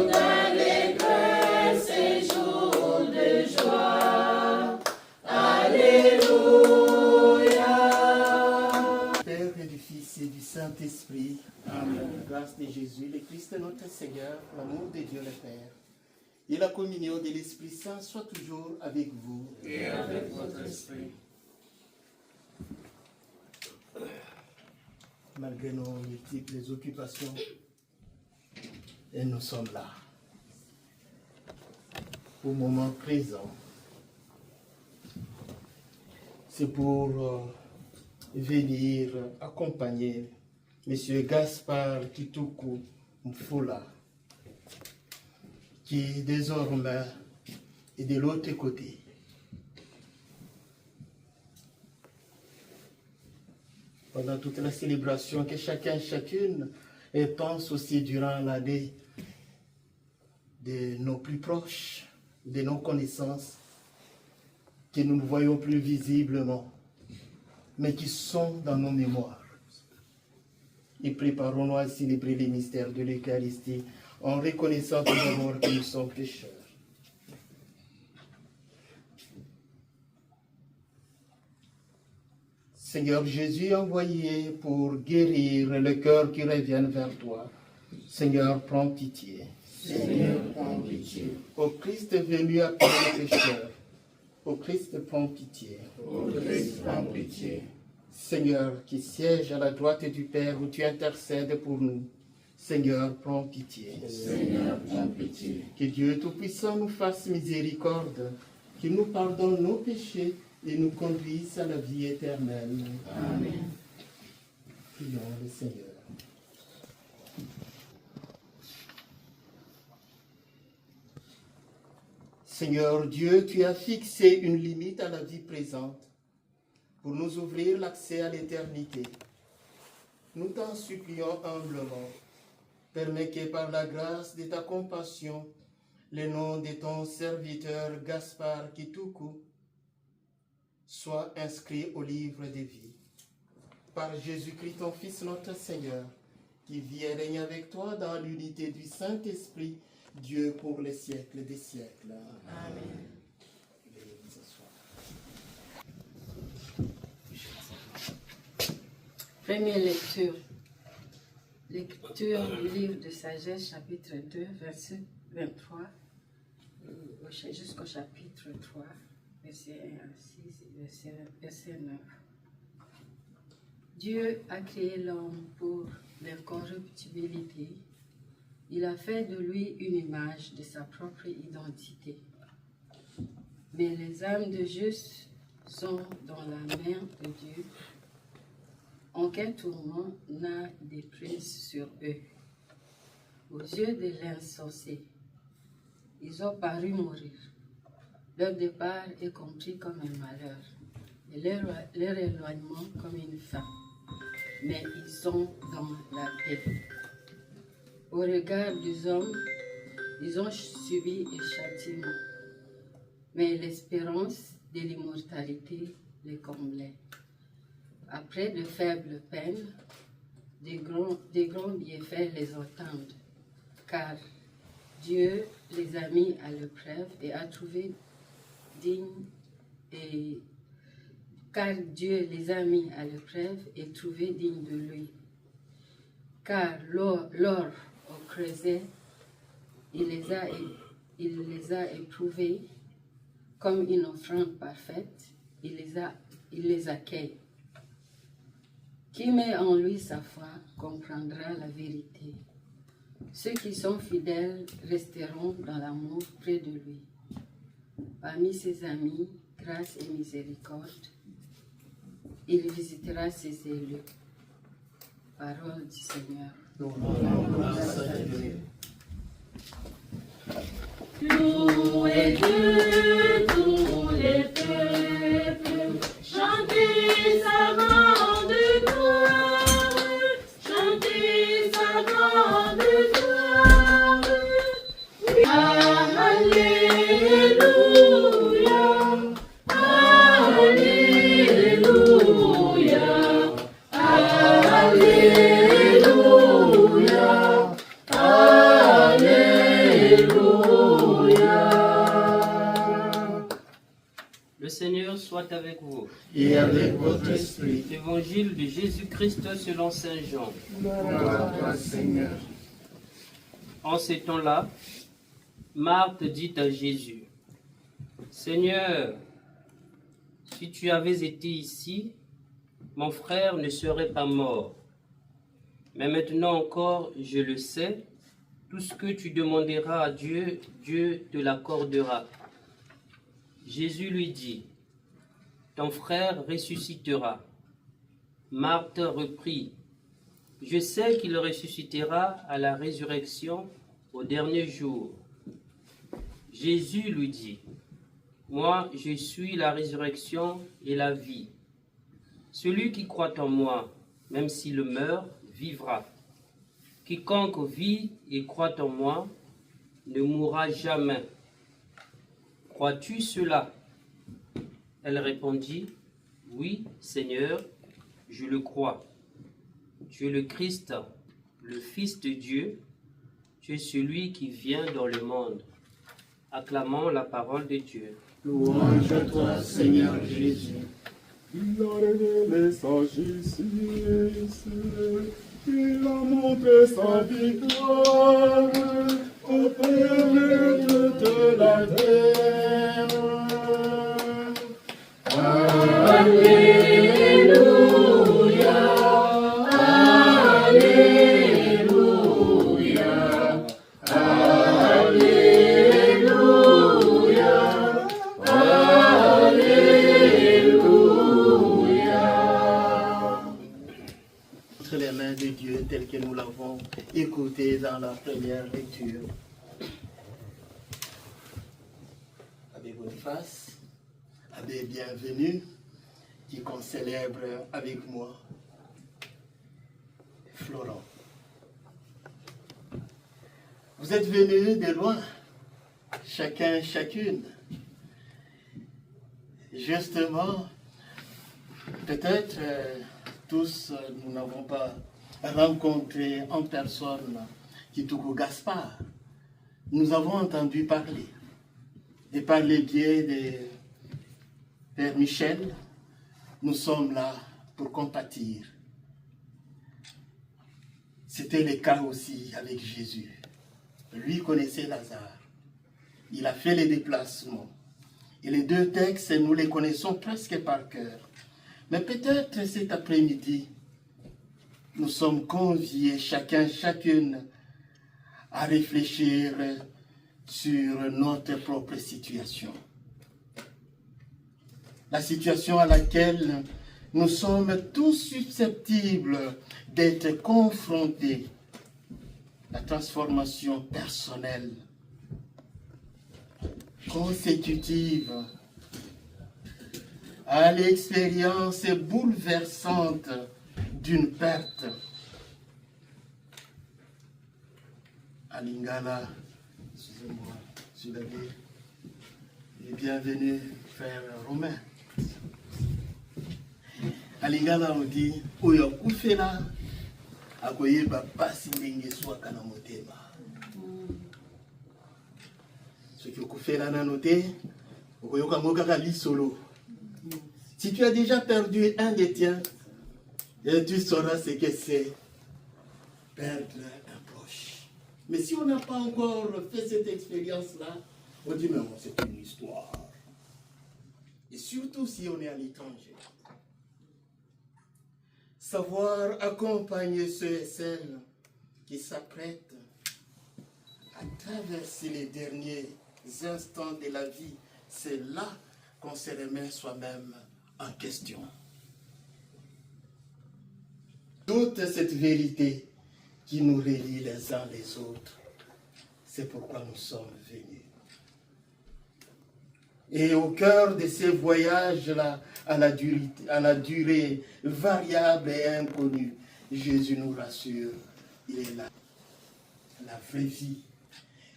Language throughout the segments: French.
d'allégresse et jour de joie. Alléluia. Père et du Fils et du Saint-Esprit. Amen. Grâce de Jésus, le Christ notre Seigneur, l'amour de Dieu le Père et la communion de l'Esprit Saint soit toujours avec vous. Et avec votre esprit. Malgré nos multiples occupations, et nous sommes là. Au moment présent, c'est pour venir accompagner M. Gaspard Kituku Mfula, qui désormais est de l'autre côté. Pendant toute la célébration que chacun et chacune pense aussi durant l'année de nos plus proches, de nos connaissances, que nous ne voyons plus visiblement, mais qui sont dans nos mémoires. Et préparons-nous à célébrer les mystères de l'Eucharistie en reconnaissant tout d'abord que nous sommes pécheurs. Seigneur Jésus envoyé pour guérir le cœur qui revient vers toi. Seigneur, prends pitié. Seigneur, prends pitié. Ô Christ venu appeler les pécheurs. Ô Christ, prends pitié. Ô Christ, prends pitié. Seigneur, qui siège à la droite du Père où tu intercèdes pour nous. Seigneur, prends pitié. Seigneur, prends pitié. Que Dieu Tout-Puissant nous fasse miséricorde, qu'il nous pardonne nos péchés et nous conduise à la vie éternelle. Amen. Prions le Seigneur. Seigneur Dieu, tu as fixé une limite à la vie présente pour nous ouvrir l'accès à l'éternité. Nous t'en supplions humblement. Permets que par la grâce de ta compassion, le nom de ton serviteur Gaspard Kituku soit inscrit au livre de vie. Par Jésus-Christ, ton Fils, notre Seigneur, qui vit et règne avec toi dans l'unité du Saint-Esprit, Dieu pour les siècles des siècles. Amen. Veuillez vous asseoir. Première lecture. Lecture du livre de Sagesse, chapitre 2, verset 23, jusqu'au chapitre 3, verset 1 à 6 et verset 9. Dieu a créé l'homme pour l'incorruptibilité. Il a fait de lui une image de sa propre identité. Mais les âmes de justes sont dans la main de Dieu. Aucun tourment n'a de prise sur eux. Aux yeux de l'insensé, ils ont paru mourir. Leur départ est compris comme un malheur, et leur éloignement comme une fin. Mais ils sont dans la paix. Au regard des hommes, ils ont subi un châtiment, mais l'espérance de l'immortalité les comblait. Après de faibles peines, des grands bienfaits les attendent, car Dieu les a mis à l'épreuve et a trouvé digne de lui. Car l'or au creuset, il les a éprouvés comme une offrande parfaite, il les accueille. Qui met en lui sa foi comprendra la vérité. Ceux qui sont fidèles resteront dans l'amour près de lui. Parmi ses amis, grâce et miséricorde, il visitera ses élus. Parole du Seigneur. Louez Dieu, tous les peuples, chantez sa grande gloire, chantez sa grande gloire. Alléluia, Alléluia, Alléluia, Alléluia. soit avec vous. Et avec votre esprit. Évangile de Jésus-Christ selon saint Jean. Gloire à toi, Seigneur. En ces temps-là, Marthe dit à Jésus, « Seigneur, si tu avais été ici, mon frère ne serait pas mort. Mais maintenant encore, je le sais, tout ce que tu demanderas à Dieu, Dieu te l'accordera. » Jésus lui dit, « Ton frère ressuscitera. » Marthe reprit, « Je sais qu'il ressuscitera à la résurrection au dernier jour. » Jésus lui dit, « Moi, je suis la résurrection et la vie. Celui qui croit en moi, même s'il meurt, vivra. Quiconque vit et croit en moi ne mourra jamais. Crois-tu cela? » Elle répondit, « Oui, Seigneur, je le crois. Tu es le Christ, le Fils de Dieu. Tu es celui qui vient dans le monde. » Acclamons la parole de Dieu. Louange à toi, Seigneur Jésus. Il a révélé sa justice, il a montré sa victoire au peuple de toute la terre. Alléluia, Alléluia, Alléluia, Alléluia. Entre les mains de Dieu telles que nous l'avons écouté dans la première lecture. Abbé Boniface, Abbé bienvenue, qui qu'on célèbre avec moi, Florent. Vous êtes venus de loin, chacun, chacune. Justement, peut-être tous, nous n'avons pas rencontré en personne Kitoko Gaspard. Nous avons entendu parler. Et par les biais de Père Michel, nous sommes là pour compatir. C'était le cas aussi avec Jésus. Lui connaissait Lazare. Il a fait les déplacements. Et les deux textes, nous les connaissons presque par cœur. Mais peut-être cet après-midi, nous sommes conviés, chacun, chacune, à réfléchir sur notre propre situation. La situation à laquelle nous sommes tous susceptibles d'être confrontés. La transformation personnelle, consécutive à l'expérience bouleversante d'une perte. À Lingala, excusez-moi, je l'avais, et bienvenue, frère Romain. À Lingala, on dit, Oyo Koufela, akoyeba pasi ndenge swaka na motema. Ce qui okufela na noté, okoyoka ngokaka lisolo. Si tu as déjà perdu un des tiens, tu sauras ce que c'est perdre un proche. Mais si on n'a pas encore fait cette expérience-là, on dit mais bon, c'est une histoire. Et surtout si on est à l'étranger. Savoir accompagner ceux et celles qui s'apprêtent à traverser les derniers instants de la vie, c'est là qu'on se remet soi-même en question. Toute cette vérité qui nous relie les uns les autres, c'est pourquoi nous sommes venus. Et au cœur de ces voyages-là, à la durée variable et inconnue, Jésus nous rassure, il est là, la vraie vie.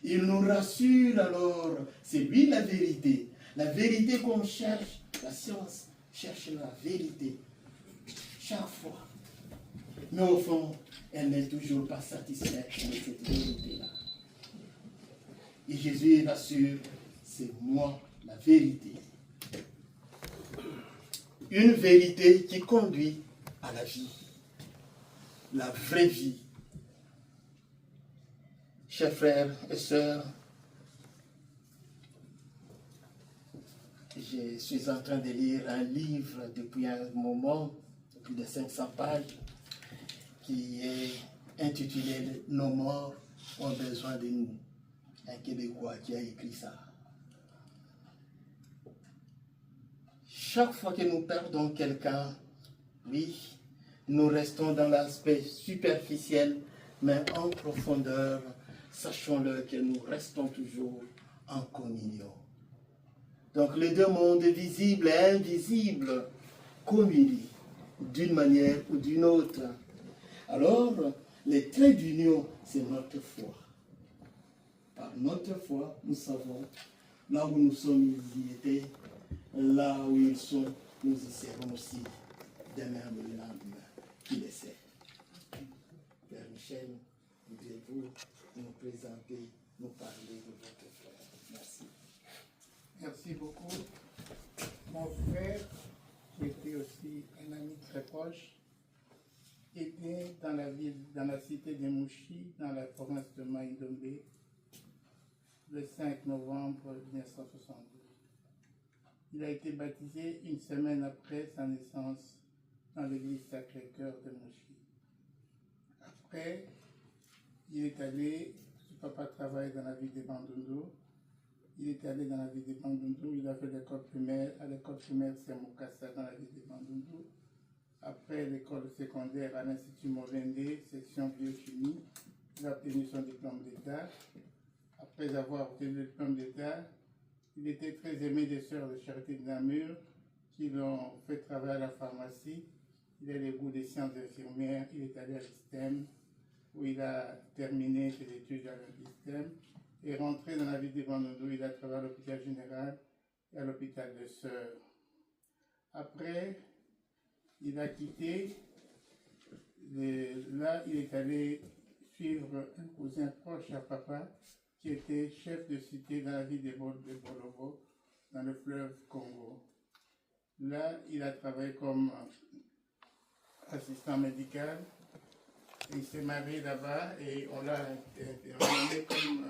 Il nous rassure alors, c'est lui la vérité qu'on cherche, la science cherche la vérité chaque fois. Mais au fond, elle n'est toujours pas satisfaite de cette vérité-là. Et Jésus rassure, c'est moi la vérité. une vérité qui conduit à la vie, la vraie vie. Chers frères et sœurs, je suis en train de lire un livre depuis un moment, plus de 500 pages, qui est intitulé « Nos morts ont besoin de nous ». Un Québécois qui a écrit ça. Chaque fois que nous perdons quelqu'un, oui, nous restons dans l'aspect superficiel, mais en profondeur, sachons-le que nous restons toujours en communion. Donc les deux mondes, visibles et invisibles, communient d'une manière ou d'une autre. Alors, les traits d'union, c'est notre foi. Par notre foi, nous savons, là où nous sommes, ils y étaient, là où ils sont, nous y serons aussi, demain ou le lendemain, qui le sait. Père Michel, voudriez-vous nous présenter, nous parler de votre frère? Merci. Merci beaucoup. Mon frère, qui était aussi un ami très proche, est né dans la cité de Mouchi, dans la province de Maïdombe, le 5 novembre 1972. Il a été baptisé une semaine après sa naissance dans l'église Sacré-Cœur de Mouchi. Après, il est allé, son papa travaille dans la ville de Bandundu. Il est allé dans la ville de Bandundu, il a fait l'école primaire, à l'école primaire Siamukasa dans la ville de Bandundu. Après l'école secondaire à l'Institut Molende, section biochimie, il a obtenu son diplôme d'État. Après avoir obtenu le diplôme d'État, il était très aimé des sœurs de Charité de Namur qui l'ont fait travailler à la pharmacie. Il a le goût des sciences infirmières, il est allé à l'ISTEM où il a terminé ses études à l'ISTEM et rentré dans la ville de Bandundu. Il a travaillé à l'hôpital général et à l'hôpital de Sœurs. Après, il a quitté, là il est allé suivre un cousin proche à papa qui était chef de cité dans la ville de Bolobo, dans le fleuve Congo. Là, il a travaillé comme assistant médical. Il s'est marié là-bas et on l'a renommé comme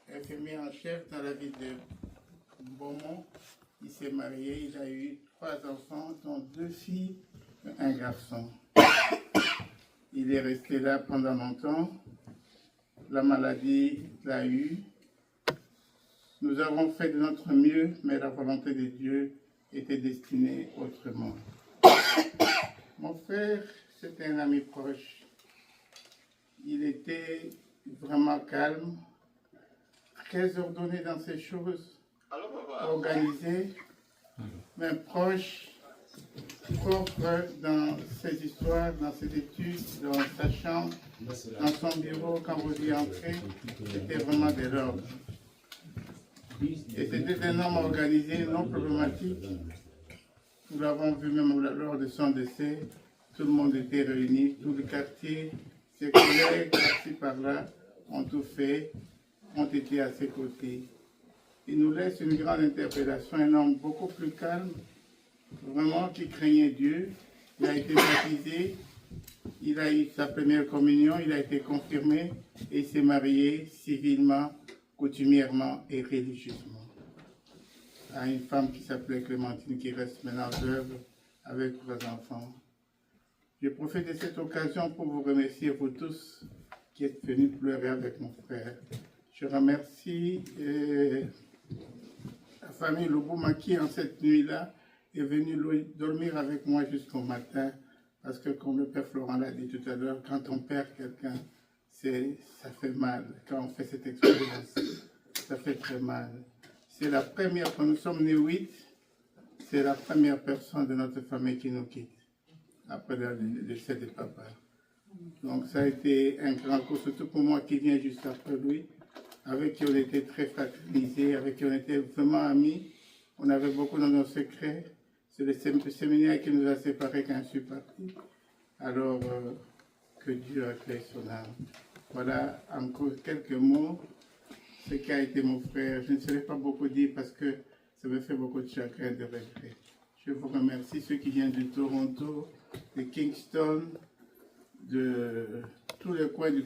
infirmier en chef dans la ville de Beaumont. Il s'est marié, il a eu 3 enfants, dont 2 filles et un garçon. Il est resté là pendant longtemps. La maladie l'a eu. Nous avons fait de notre mieux, mais la volonté de Dieu était destinée autrement. Mon frère, c'était un ami proche. Il était vraiment calme, très ordonné dans ses choses, organisé, mais proche, propre dans ses histoires, dans ses études, dans sa chambre, dans son bureau. Quand vous y entrez, c'était vraiment de l'ordre. Et c'était un homme organisé, non problématique. Nous l'avons vu même lors de son décès. Tout le monde était réuni, tout le quartier, ses collègues, par-ci par-là, ont tout fait, ont été à ses côtés. Il nous laisse une grande interpellation, un homme beaucoup plus calme, vraiment qui craignait Dieu. Il a été baptisé, il a eu sa première communion, il a été confirmé et il s'est marié civilement, coutumièrement et religieusement à une femme qui s'appelait Clémentine, qui reste maintenant veuve avec 3 enfants. Je profite de cette occasion pour vous remercier, vous tous, qui êtes venus pleurer avec mon frère. Je remercie la famille Lobuma qui, en cette nuit-là, est venue dormir avec moi jusqu'au matin, parce que, comme le père Florent l'a dit tout à l'heure, quand on perd quelqu'un, ça fait mal. Quand on fait cette expérience, ça fait très mal. C'est la première fois, nous sommes nés 8, c'est la première personne de notre famille qui nous quitte, après le décès de papa. Donc ça a été un grand coup, surtout pour moi qui viens juste après lui, avec qui on était très fraternisés, avec qui on était vraiment amis. On avait beaucoup dans nos secrets. C'est le séminaire qui nous a séparés quand je suis parti. Alors que Dieu accueille son âme. Voilà encore quelques mots. Ce qu'a été mon frère, je ne saurais pas beaucoup dire parce que Ça me fait beaucoup de chagrin de regret. Je vous remercie ceux qui viennent de Toronto, de Kingston, de tous les coins, de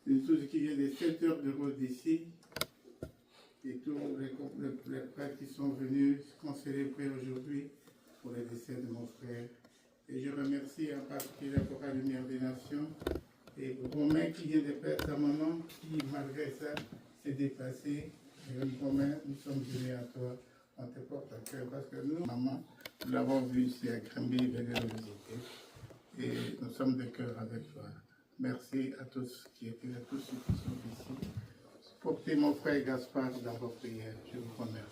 tous ceux qui viennent des 7 heures de route d'ici, et tous les prêtres qui sont venus qu'on célébrer aujourd'hui pour le décès de mon frère. Et je remercie en particulier pour la Lumière des Nations et Romain qui vient de perdre sa maman, qui malgré ça s'est déplacé. Et Romain, nous sommes venus à toi, on te porte à cœur parce que nous, maman, nous l'avons vu ici à Granby, il venait nous visiter. Et nous sommes de cœur avec toi. Merci à tous qui étaient là, tous ceux qui sont ici. Portez mon frère Gaspard dans vos prières. Je vous remercie.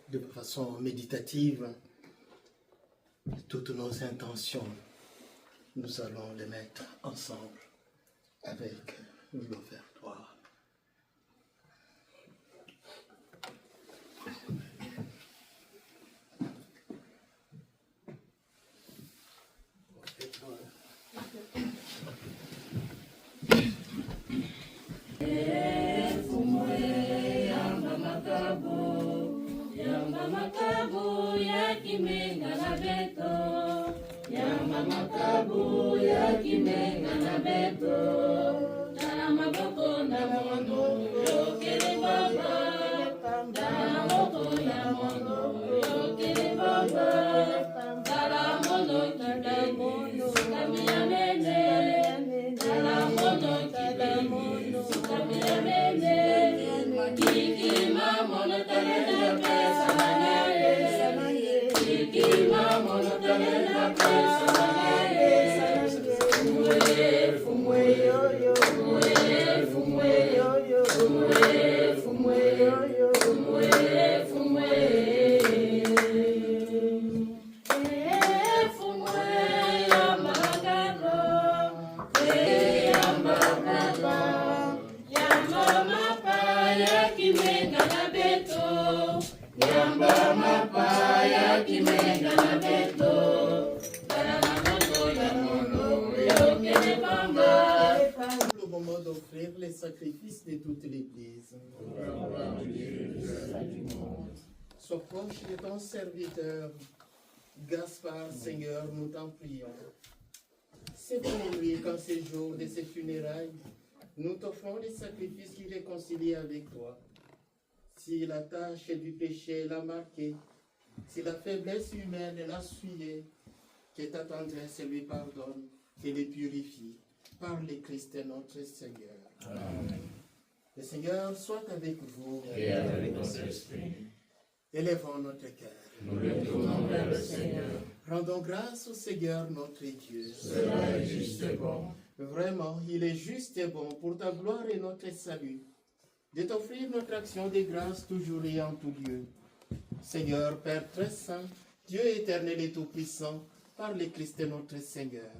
De façon méditative, toutes nos intentions, nous allons les mettre ensemble avec l'offertoire. Makabu ya kimenga na beto, yamba makabu ya kimenga na beto, tana maboko na mondo yokele baba, tana maboko ya mondo yokele baba, tana mondo kitamono kamia mene, tana mondo kitamono kamia mene, kiki mamono tana pesa. Le moment d'offrir les sacrifices de toute l'Église. Sois proche de ton serviteur, Gaspard, Seigneur, nous t'en prions. C'est pour lui qu'en ces jours de ses funérailles, nous t'offrons les sacrifices qui réconcilient avec toi. Si la tâche du péché l'a marqué, si la faiblesse humaine l'a souillé, que ta tendresse lui pardonne et les purifie par le Christ notre Seigneur. Amen. Le Seigneur soit avec vous. Et avec notre esprit. Élevons notre cœur. Nous le tournons vers le Seigneur. Rendons grâce au Seigneur notre Dieu. Cela est juste et bon. Vraiment, il est juste et bon pour ta gloire et notre salut, de t'offrir notre action de grâce toujours et en tout lieu. Seigneur, Père très saint, Dieu éternel et tout-puissant, par le Christ notre Seigneur.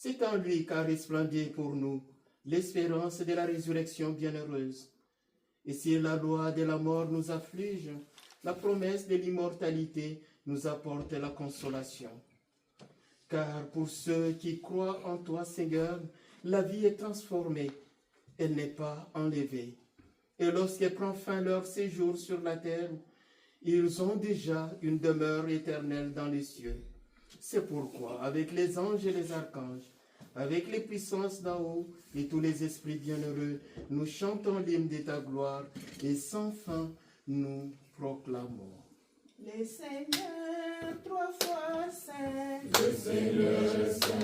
C'est en lui qu'a resplendi pour nous l'espérance de la résurrection bienheureuse. Et si la loi de la mort nous afflige, la promesse de l'immortalité nous apporte la consolation. Car pour ceux qui croient en toi, Seigneur, la vie est transformée, elle n'est pas enlevée. Et lorsqu'elle prend fin leur séjour sur la terre, ils ont déjà une demeure éternelle dans les cieux. C'est pourquoi, avec les anges et les archanges, avec les puissances d'en haut et tous les esprits bienheureux, nous chantons l'hymne de ta gloire et sans fin nous proclamons. Le Seigneur, trois fois saint. Le Seigneur est saint.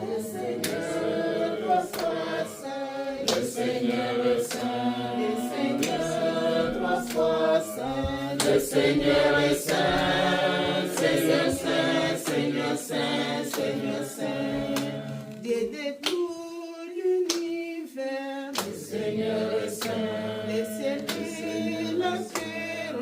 Le Seigneur, trois fois saint. Le Seigneur est saint. Le Seigneur, trois fois saint. Le Seigneur est saint. Seigneur saint, Seigneur saint, Seigneur saint. Dieu de tout l'univers. Le Seigneur est saint. Le ciel et la terre.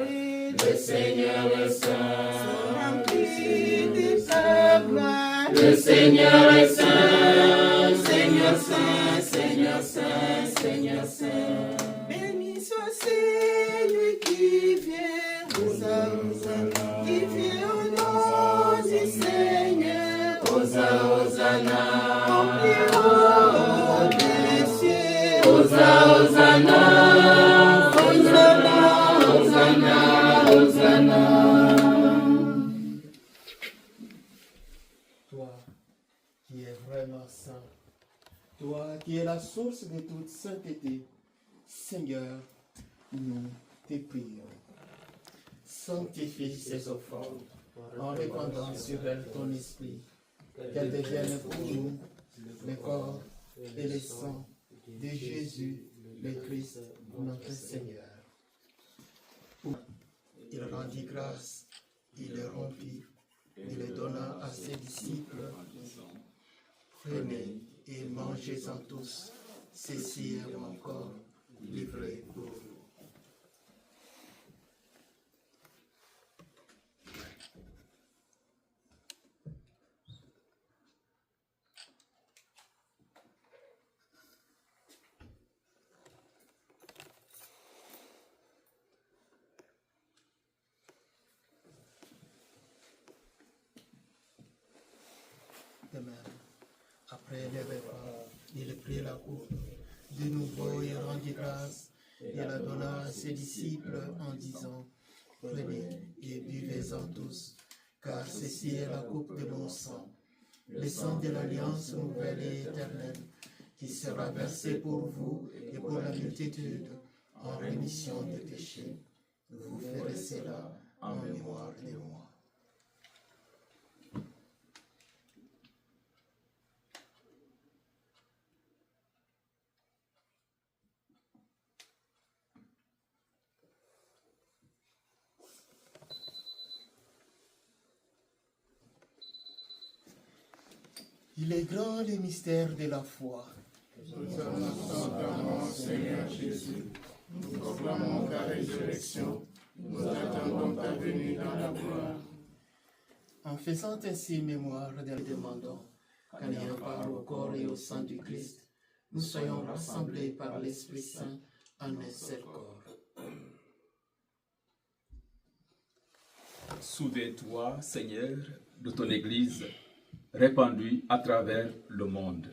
Le Seigneur est saint. Sont remplis de ta gloire. Le Seigneur est saint. Seigneur saint, Seigneur saint, Seigneur saint. Béni soit celui qui vient. Hosanna, qui vient au nom du Seigneur. Hosanna, vraiment saint. Toi qui es la source de toute sainteté, Seigneur, nous te prions. Sanctifie ces offrandes en répandant sur elles ton esprit, qu'elles deviennent pour nous le corps et le sang de Jésus, le Christ, notre Seigneur. Il rendit grâce, il le rompit, il le donna à ses disciples. Prenez et mangez-en tous, ceci est mon corps livré pour vous. De même, après les repas, il prit la coupe. De nouveau, il rendit grâce et la donna à ses disciples en disant, prenez et buvez-en tous, car ceci est la coupe de mon sang, le sang de l'alliance nouvelle et éternelle, qui sera versé pour vous et pour la multitude en rémission des péchés. Vous ferez cela en mémoire de moi. Il est grand le mystère de la foi. Nous attendons, Seigneur Jésus, nous proclamons ta résurrection, nous attendons ta venue dans la gloire. En faisant ainsi mémoire de nous demandons qu'en ayant part au corps et au sang du Christ, nous soyons rassemblés par l'Esprit Saint en un seul corps. Souviens-toi, Seigneur, de ton Église répandue à travers le monde.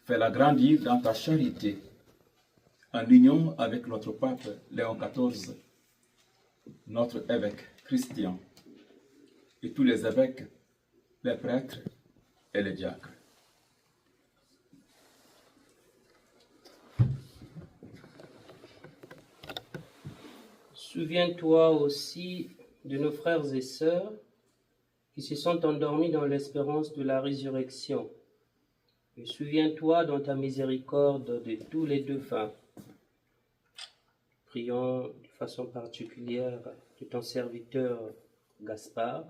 Fais-la grandir dans ta charité, en union avec notre pape Léon XIV, notre évêque Christian, et tous les évêques, les prêtres et les diacres. Souviens-toi aussi de nos frères et sœurs qui se sont endormis dans l'espérance de la résurrection. Et souviens-toi dans ta miséricorde de tous les défunts. Prions de façon particulière de ton serviteur Gaspard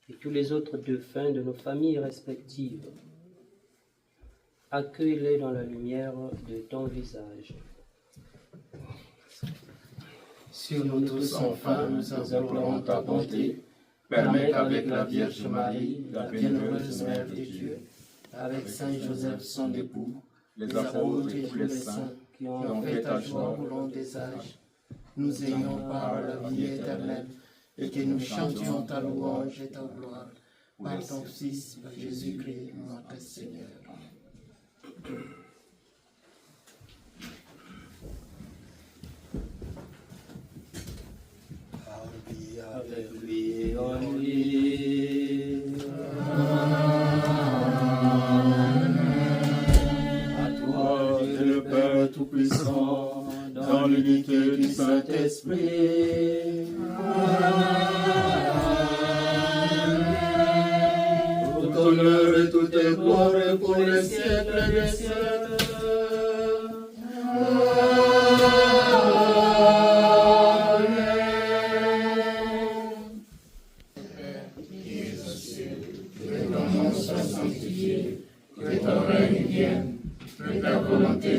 et tous les autres défunts de nos familles respectives. Accueille-les dans la lumière de ton visage. Sur nous tous, enfin, nous implorons ta bonté. Permets qu'avec la Vierge Marie, la bienheureuse Mère de Dieu, avec Saint Joseph son époux, les apôtres et tous les saints qui ont fait ta joie au long des âges, nous ayons part à la vie éternelle et que nous chantions ta louange et ta gloire par ton Fils Jésus-Christ, notre Seigneur. Avec lui, en lui. À toi, Dieu le Père Tout-Puissant, dans l'unité du Saint-Esprit. Tout honneur et toute gloire pour les siècles des siècles.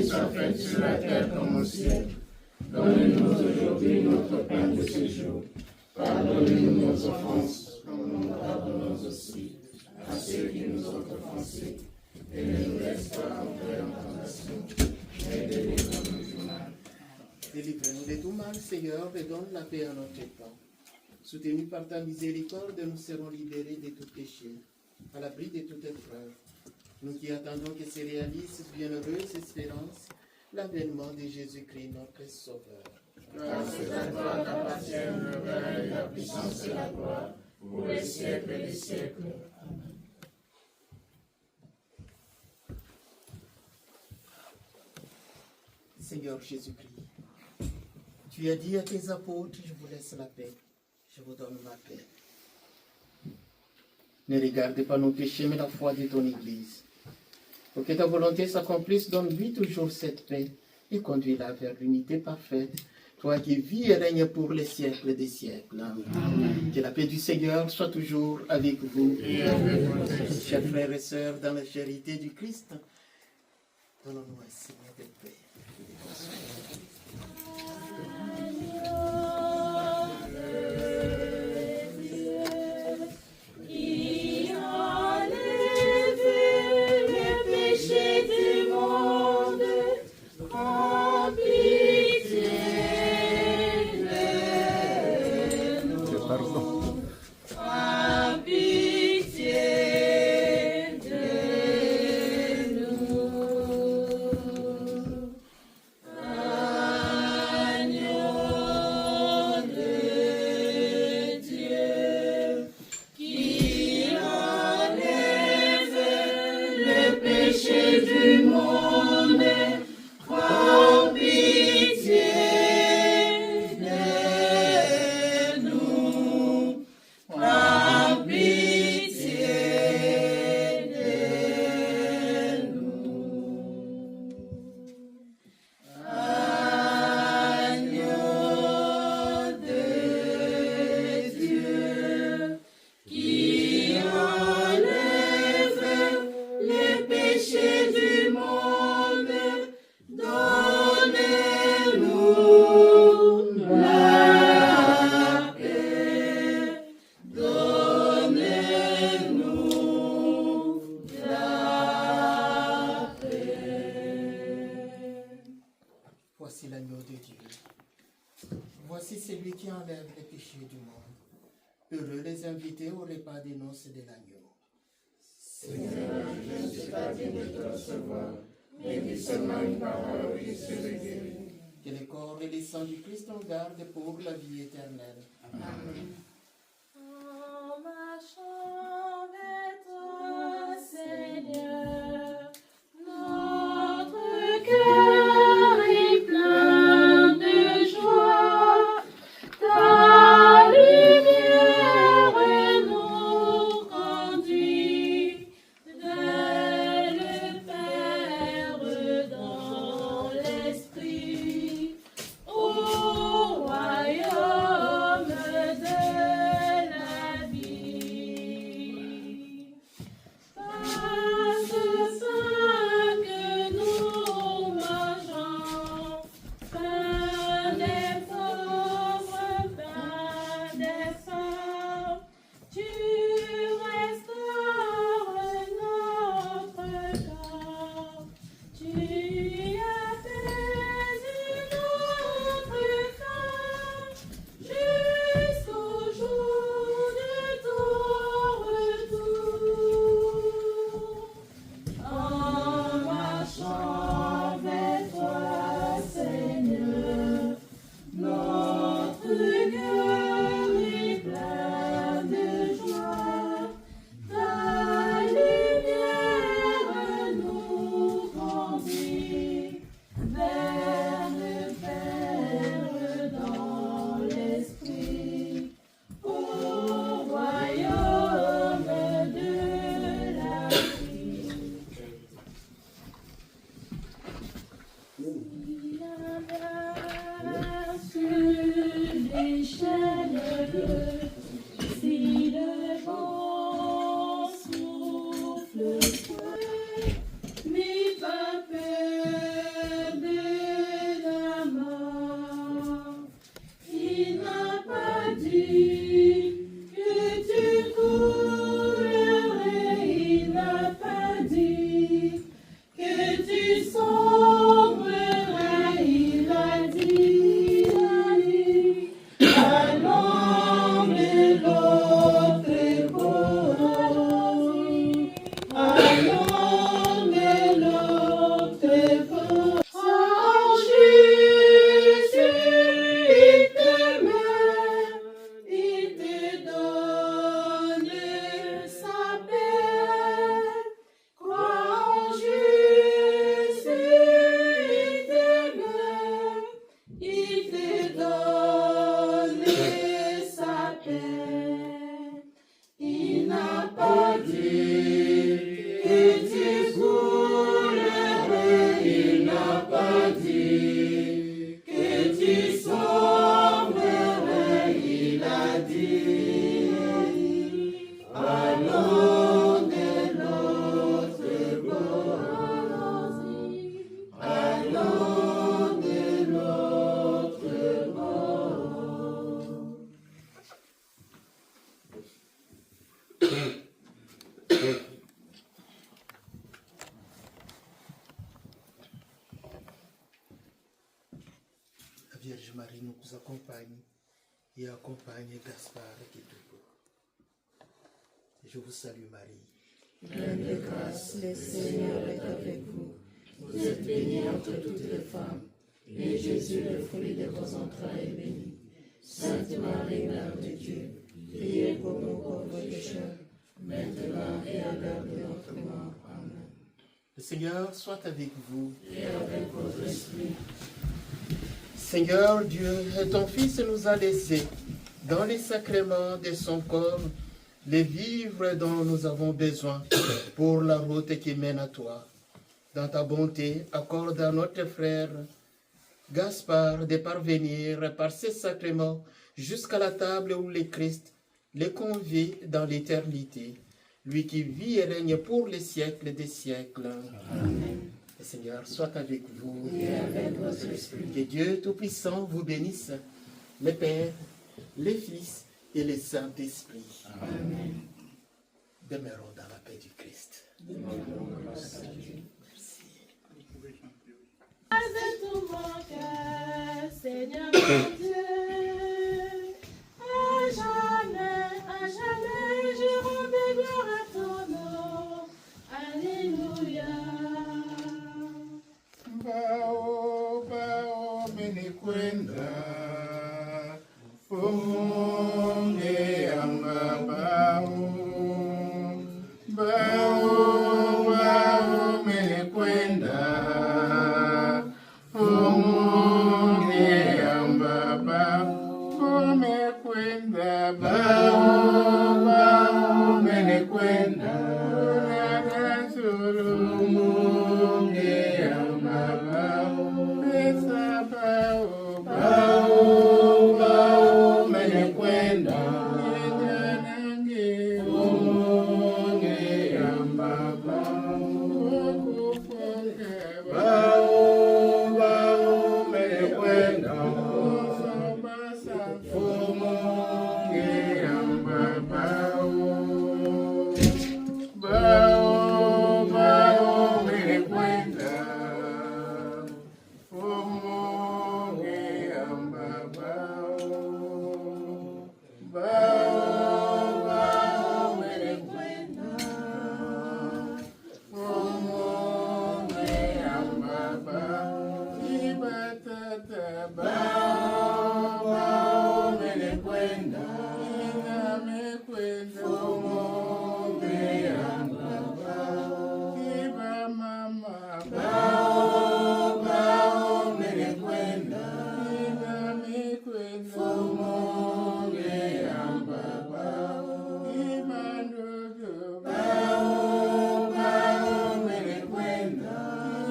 Soit faite sur la terre comme au ciel. Donne-nous aujourd'hui notre pain de ce jour. Pardonne-nous nos offenses, comme nous pardonnons aussi à ceux qui nous ont offensés. Et ne nous laisse pas entrer en tentation, mais délivre-nous du mal. Délivre-nous de tout mal, Seigneur, et donne la paix à notre temps. Soutenus par ta miséricorde, nous serons libérés de tout péché, à l'abri de toute épreuve. Nous qui attendons que se réalise cette bienheureuse espérance, l'avènement de Jésus-Christ, notre Sauveur. Car c'est à toi qu'appartiennent le règne, la puissance et la gloire, pour les siècles des siècles. Amen. Seigneur Jésus-Christ, tu as dit à tes apôtres, je vous laisse la paix, je vous donne ma paix. Ne regarde pas nos péchés, mais la foi de ton Église. Pour que ta volonté s'accomplisse, donne-lui toujours cette paix et conduis-la vers l'unité parfaite. Toi qui vis et règnes pour les siècles des siècles. Amen. Que la paix du Seigneur soit toujours avec vous. Chers frères et sœurs, dans la charité du Christ, donnons-nous un signe de paix. Voici l'agneau de Dieu. Voici celui qui enlève les péchés du monde. Heureux les invités au repas des noces de l'agneau. Seigneur, je ne suis pas digne de te recevoir, mais dis seulement une parole et je serai guéri. Que le corps et le sang du Christ nous gardent pour la vie éternelle. Amen. En marchant vers toi, Seigneur, notre cœur est plein de joie. Ta lumière nous conduit vers le Père dans l'esprit, au royaume de la vie. Par ce pain que nous mangeons, pain des pauvres, pain des femmes, tu restaures notre corps. Tu apaises notre faim jusqu'au jour de ton retour. En marchant vers toi, Seigneur, notre cœur est plein de joie. Ta lumière nous conduit vers le Père dans l'esprit, au royaume de la vie. Il inverse les chaînes, si le vent souffle fouet, n'aie pas peur de la mort. Il n'a pas dit que tu coulerais, il n'a pas dit que tu sombrerais, il a dit, allez, nous accompagne et accompagne Gaspard Kitoko. Je vous salue Marie. Pleine de grâce, le Seigneur est avec vous. Vous êtes bénie entre toutes les femmes, et Jésus, le fruit de vos entrailles, est béni. Sainte Marie, Mère de Dieu, priez pour nous pauvres pécheurs, maintenant et à l'heure de notre mort. Amen. Le Seigneur soit avec vous. Et avec votre esprit. Seigneur Dieu, ton Fils nous a laissé dans les sacrements de son corps les vivres dont nous avons besoin pour la route qui mène à toi. Dans ta bonté, accorde à notre frère Gaspard de parvenir par ces sacrements jusqu'à la table où le Christ les convie dans l'éternité, lui qui vit et règne pour les siècles des siècles. Amen. Le Seigneur soit avec vous. Et avec votre esprit. Que Dieu Tout-Puissant vous bénisse, le Père, le Fils et le Saint-Esprit. Amen. Demeurons dans la paix du Christ. Merci. De tout mon cœur, Seigneur mon Dieu, à jamais, je rendrai gloire à ton nom. Alléluia. Bao, bao, menikwenda, fumunge amba bao. Bao, bao, menikwenda, fumunge amba bao. Mekwenda, bao, bao, menikwenda, nanazuru munge amba bao. Pesa bao, bao, bao, menikwenda, nanange munge amba bao. Kufunga bao, bao, menikwenda, fumunge amba bao. Bao, bao, menikwenda, fumunge amba bao. Bao, bao, menikwenda, fumunge amba bao. Ibatata bao, bao, menikwenda, inamekwenda, fumunge amba bao. Iba mama bao, bao, menikwenda, inamekwenda, fumunge amba bao. Iba ndugu bao, bao, menikwenda,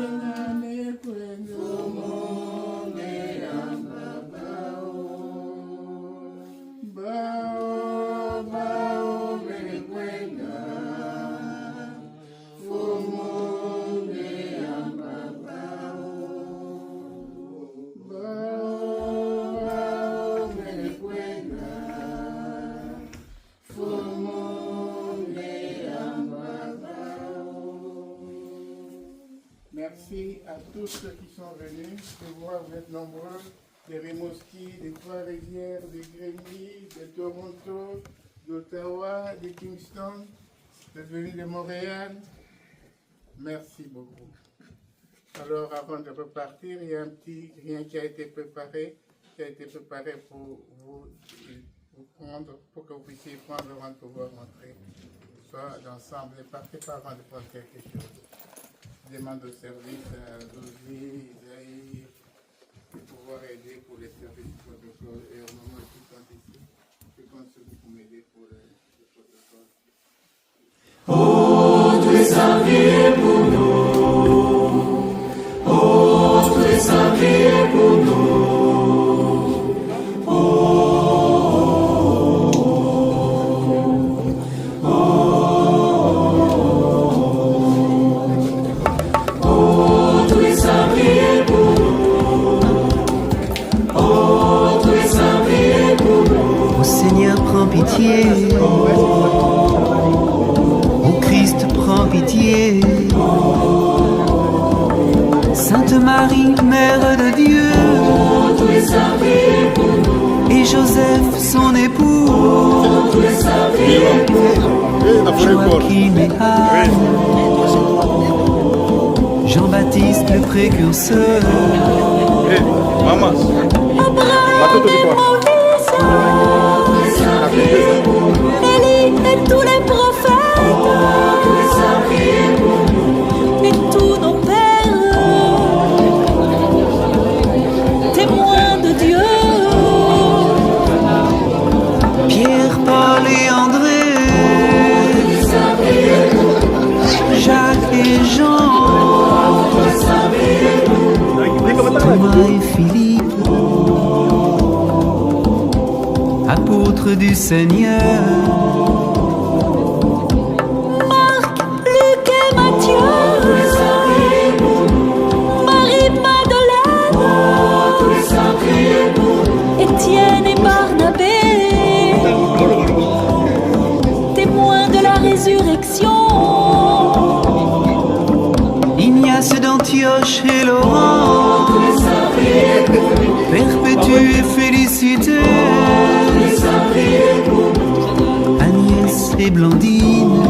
inamekwenda, fumunge amba bao. Bao, bao, menikwenda, fumunge amba bao. Bao, bao, menikwenda, fumunge amba bao. Merci à tous ceux qui sont venus. Je vois, vous êtes nombreux, des Rimouski, des Trois-Rivières, des Grémy, de Toronto, d'Ottawa, de Kingston, vous êtes venus de Montréal. Merci beaucoup. Alors, avant de repartir, il y a un petit rien qui a été préparé pour vous prendre, pour que vous puissiez prendre avant de pouvoir rentrer. Soit d'ensemble, ne partez pas avant de prendre quelque chose. Je demande au service à Rosie, Isaïe, de pouvoir aider pour les services du protocole. Et au moment où ils sont ici, je compte sur vous pour m'aider pour le protocole. Oh, tu es savié pour nous. Oh, tu es savié pour nous. Oh, tu es savié pour nous. Oh, tu es savié pour nous. Ô Seigneur, prends pitié. Ô Christ, prends pitié. Sainte Marie, Mère de Dieu. et Joseph son époux, Joachim et Anne, Jean-Baptiste le précurseur, Abraham et Moïse, Élie et tous les prophètes, et tous nos pères, témoins de Dieu, Pierre, Paul et André, Jacques et Jean, Thomas et Philippe, apôtres du Seigneur, Marc, Luc et Matthieu, Marie-Madeleine, Étienne et Barnabé, témoins de la résurrection, Ignace d'Antioche et Laurent, Perpétue et Félicité, Agnès et Blandine,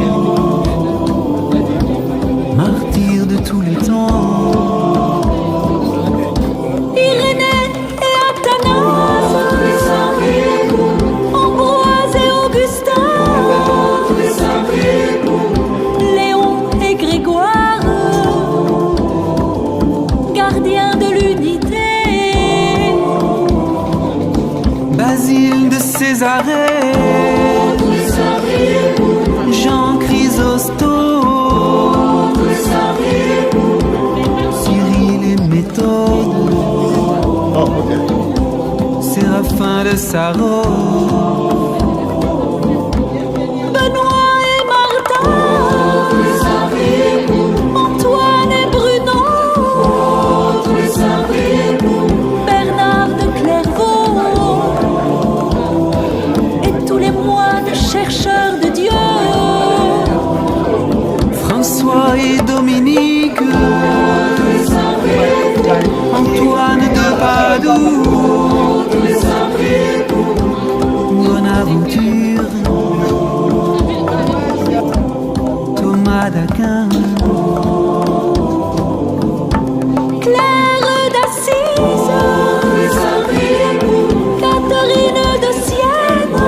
martyrs de tous les temps, Irénée et Athanase, Ambroise et Augustin, Léon et Grégoire, gardiens de l'unité, Basile de Césarée, Jean Chrysostome, Cyril et Méthode, Séraphin de Saron, Benoît et Martin, Antoine et Bruno, Bernard de Clairvaux, et tous les moines chercheurs de Dieu, François et Dominique, Antoine de Padoue, Bonaventure, Thomas d'Aquin, Claire d'Assise, Catherine de Sienne,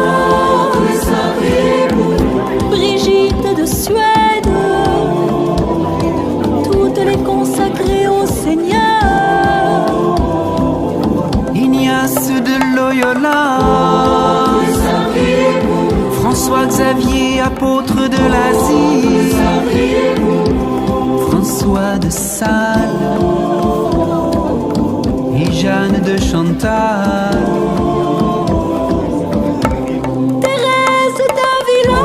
Brigitte de Suède, toutes les consacrées au Seigneur, Ignace de Loyola, François-Xavier, apôtre de l'Asie, François de Sales et Jeanne de Chantal, Thérèse d'Avila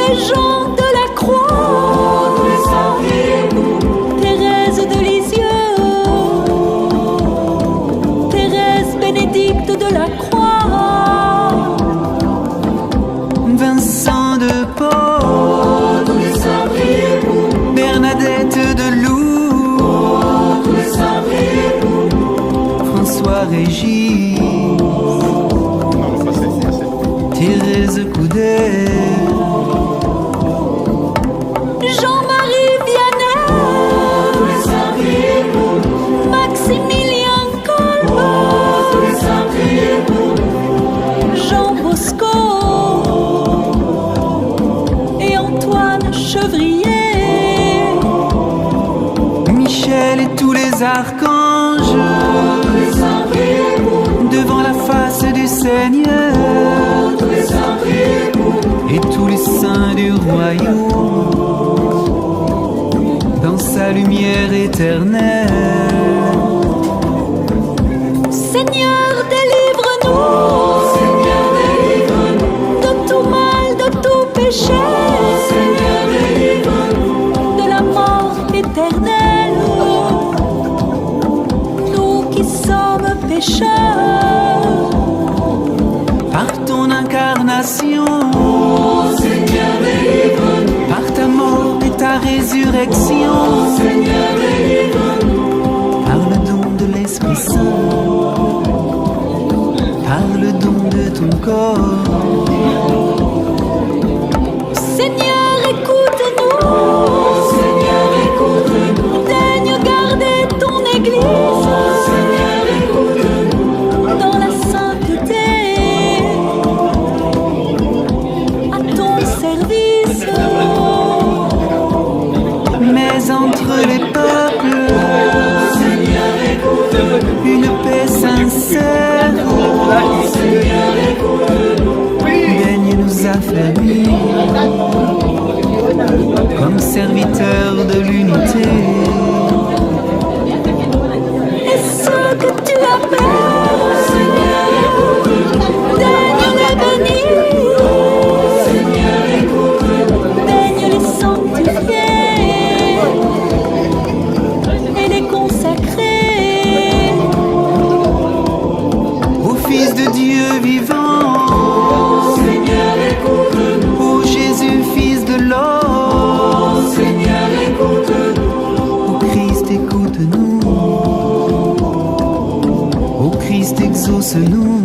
et Jean de la Croix, Thérèse de Lisieux, Thérèse Bénédicte de la Croix, Vincent de Paul, Bernadette de Lourdes, François Régis, Thérèse Coudet, Jean-Marie Vianney, Maximilien Kolb, Jean Bosco et Antoine Chevrier, Michel et tous les archanges, devant la face du Seigneur, et tous les saints du royaume, dans sa lumière éternelle. Seigneur, délivre-nous de tout mal, de tout péché, de la mort éternelle, nous qui sommes pécheurs. Par ton incarnation, par ta mort et ta résurrection, par le don de Esprit Saint, par le don de ton corps. Seigneur, écoute-nous. Seigneur, écoute-nous. Daigne garder ton Église. Seigneur, écoute-nous. Dans la sainteté, à ton service. Mais entre les peuples, Seigneur, écoute-nous. une paix sincère, Seigneur, écoute-nous. daigne nous affermir comme serviteurs de l'unité. Et ce que tu appelles, Seigneur, écoute-nous. Daigne les bénir. Seigneur, écoute-nous. Daigne les sanctifier et les consacrer Ô Fils de Dieu vivant, Seigneur, écoute-nous. ô Jésus, Fils de l'homme, Seigneur, écoute-nous. ô Christ, écoute-nous, ô Christ, exauce-nous.